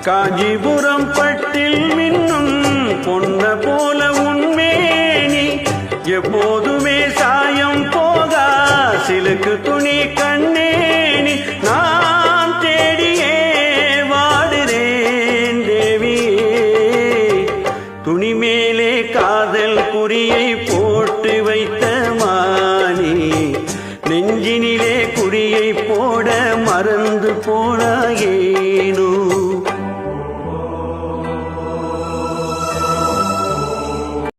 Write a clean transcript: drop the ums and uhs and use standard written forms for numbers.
காஞ்சிபுரம் பட்டில் மின்னும் பொன்ன போல உன்மேனி எப்போதுமே சாயம் போகா சிலுக்கு துணி கண்ணேனி நான் தேடியே வாடுறேன் தேவியே துணி மேலே காதல் குறியை போட்டு வைத்த